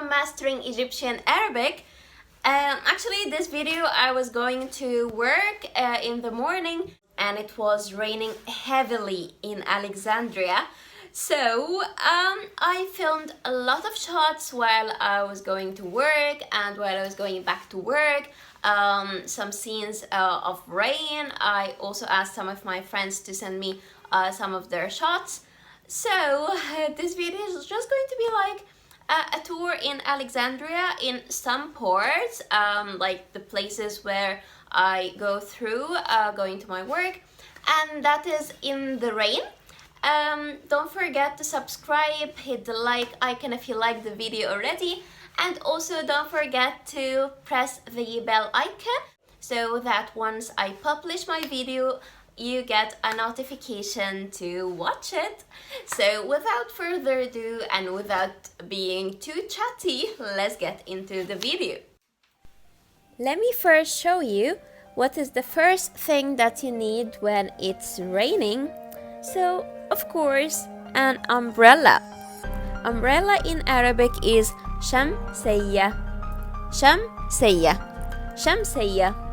from Mastering Egyptian Arabic. Actually, this video I was going to work in the morning and it was raining heavily in Alexandria. So I filmed a lot of shots while I was going to work and while I was going back to work. Some scenes of rain. I also asked some of my friends to send me some of their shots. So this video is just going to be like a tour in Alexandria in some parts, like the places where I go through going to my work, and that is in the rain. Don't forget to subscribe, hit the like icon if you like the video already, and also don't forget to press the bell icon so that once I publish my video you get a notification to watch it. So without further ado and without being too chatty, let's get into the video. Let me first show you what is the first thing that you need when it's raining. So of course, an umbrella. Umbrella in Arabic is shamsiyya. Shamsiyya. Shamsiyya.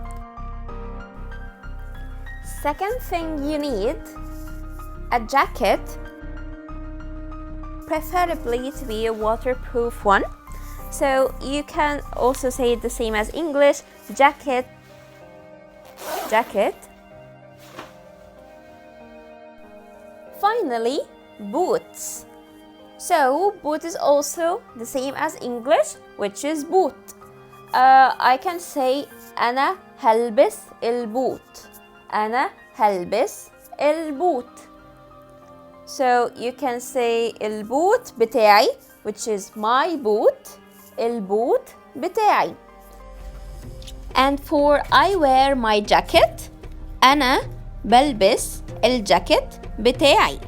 Second thing you need, a jacket, preferably to be a waterproof one. So you can also say it the same as English, jacket, jacket. Finally, boots. So boot is also the same as English, which is boot. I can say أنا هلبس البوت. أنا هلبس البوت. So you can say البوت بتاعي, which is my boot. البوت بتاعي. And for I wear my jacket, أنا بلبس الجاكيت بتاعي.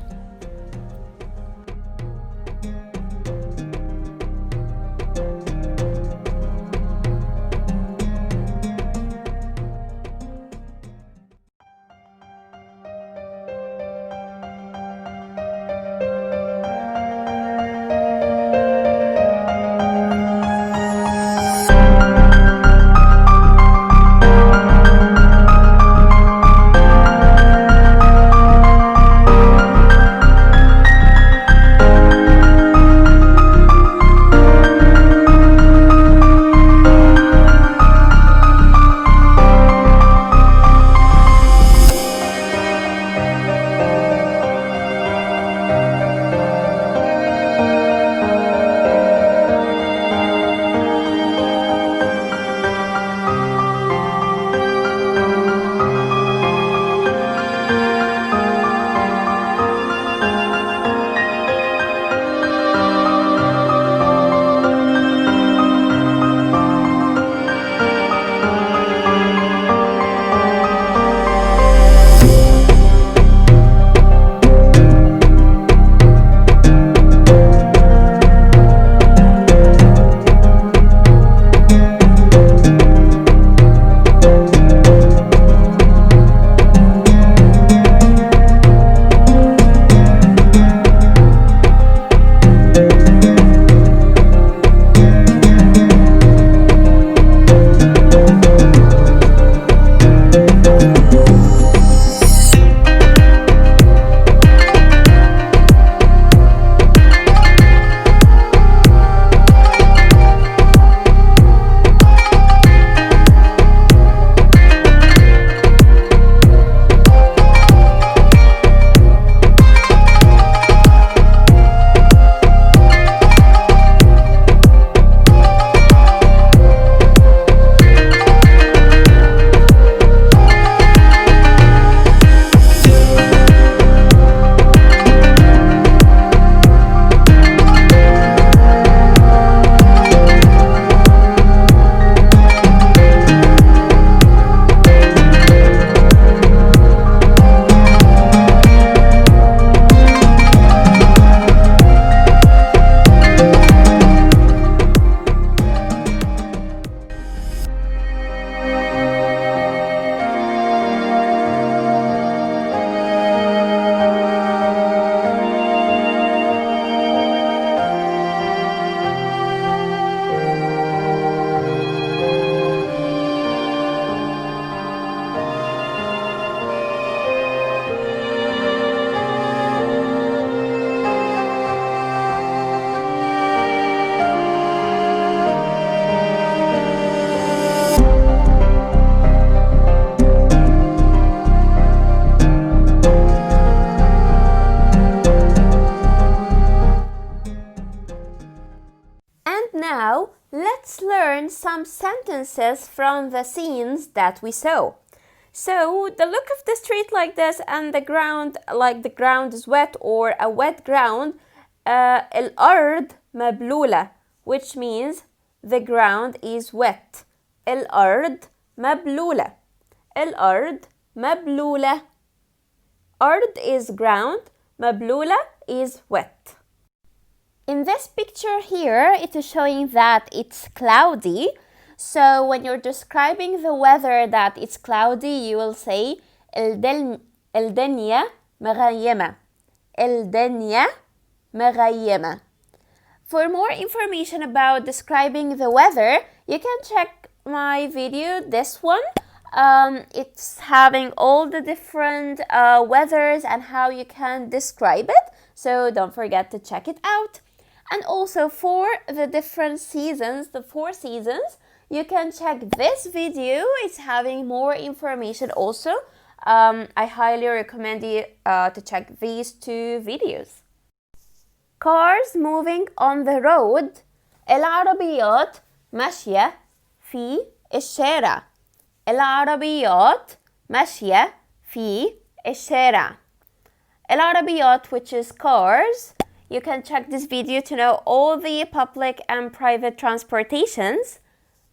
some sentences from the scenes that we saw. So the look of the street like this and the ground, like the ground is wet or a wet ground, الأرض مبلولة, which means the ground is wet. الأرض مبلولة. الأرض مبلولة. أرض is ground, مبلولة is wet. In this picture here, it is showing that it's cloudy. So when you're describing the weather that it's cloudy, you will say الدنيا مغيمة. الدنيا مغيمة. For more information about describing the weather, you can check my video, this one. It's having all the different weathers and how you can describe it. So don't forget to check it out. And also for the different seasons, the 4 seasons, you can check this video. It's having more information also. I highly recommend you to check these 2 videos. Cars moving on the road. العربيات ماشية في الشارع. العربيات ماشية في الشارع. العربيات, which is cars. You can check this video to know all the public and private transportations.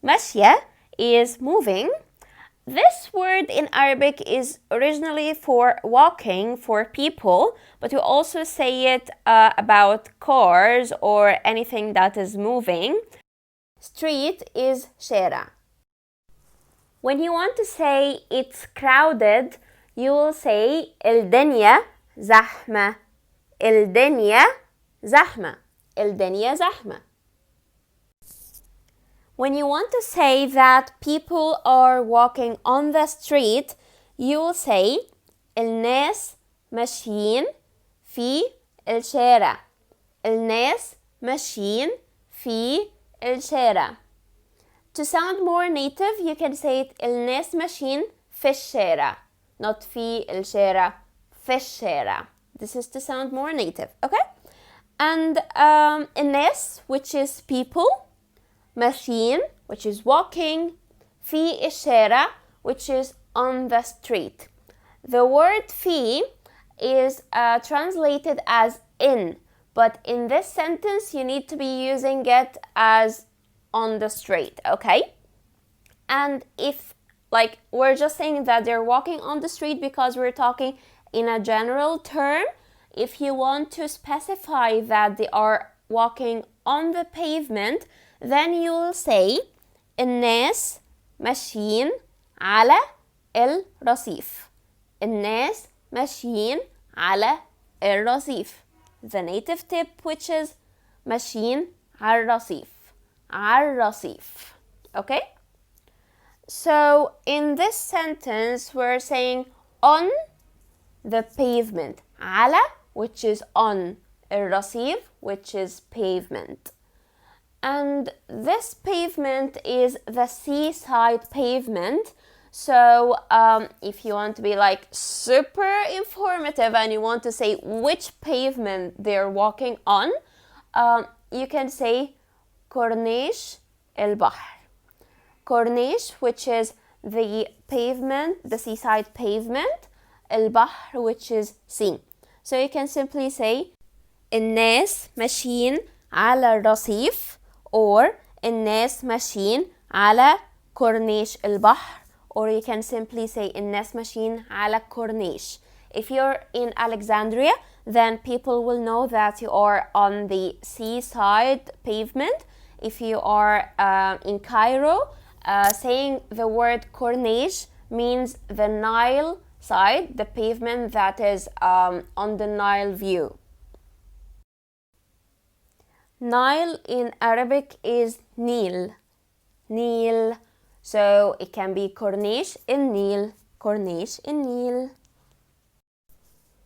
ماشية is moving. This word in Arabic is originally for walking, for people, but we also say it about cars or anything that is moving. Street is شارع. When you want to say it's crowded, you will say الدنيا زحمة. الدنيا زحمة. الدنيا زحمة. When you want to say that people are walking on the street, you will say الناس ماشيين في الشارع. الناس ماشيين في الشارع. To sound more native, you can say it الناس ماشيين في الشارع. Not في الشارع, في الشارع. This is to sound more native, okay? And الناس, which is people. ماشيين, which is walking. في الشارع, which is on the street. The word في is translated as in, but in this sentence you need to be using it as on the street, okay? And if, like, we're just saying that they're walking on the street because we're talking in a general term. If you want to specify that they are walking on the pavement, then you will say الناس ماشيين على الرصيف. الناس ماشيين على الرصيف. The native tip, which is ماشيين على الرصيف. على الرصيف. Okay? So in this sentence, we're saying on the pavement. على, which is on. الرصيف, which is pavement. And this pavement is the seaside pavement. So if you want to be like super informative and you want to say which pavement they're walking on, you can say كورنيش البحر. كورنيش, which is the pavement, the seaside pavement. البحر, which is sea. So you can simply say الناس ماشيين على الرصيف, or الناس ماشيين على كورنيش البحر, or you can simply say الناس ماشيين على كورنيش. If you're in Alexandria, then people will know that you are on the seaside pavement. If you are in Cairo, saying the word corniche means the Nile side, the pavement that is on the Nile view. Nile in Arabic is Nil. Nil. So it can be corniche in Nil. Corniche in Nil.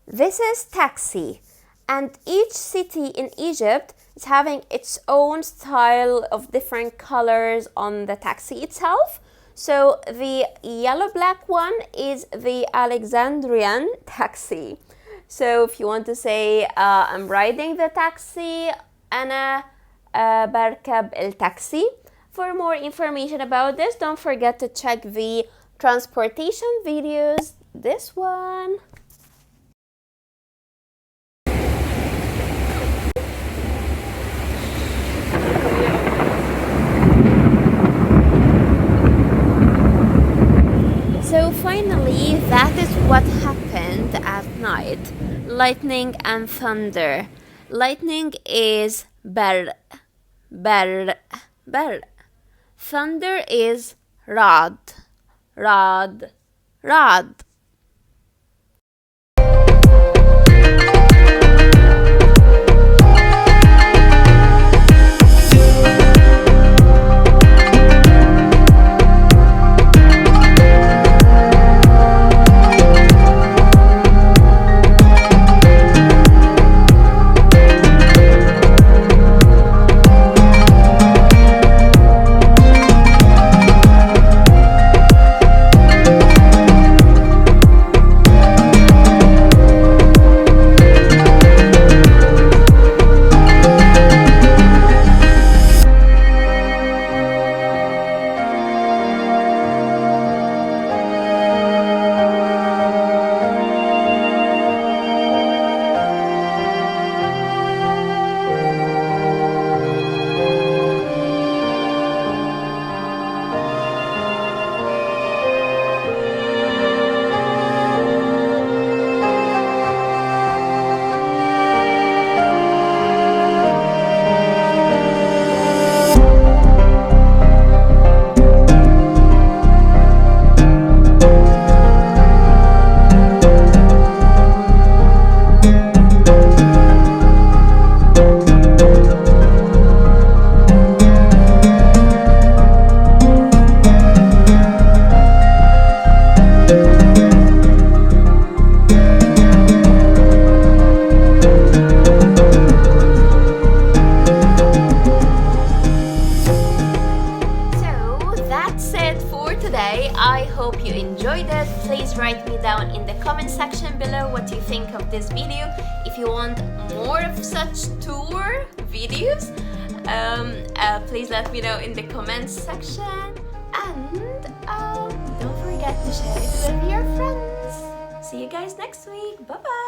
This is taxi. And each city in Egypt is having its own style of different colors on the taxi itself. So the yellow-black one is the Alexandrian taxi. So if you want to say, I'm riding the taxi, أنا بركب التاكسي. For more information about this, don't forget to check the transportation videos. This one. So finally, that is what happened at night. Lightning and thunder. Lightning is bar, bar, bar. Thunder is rad, rad, rad. I hope you enjoyed it. Please write me down in the comment section below what you think of this video. If you want more of such tour videos, please let me know in the comments section. And don't forget to share it with your friends. See you guys next week. Bye bye.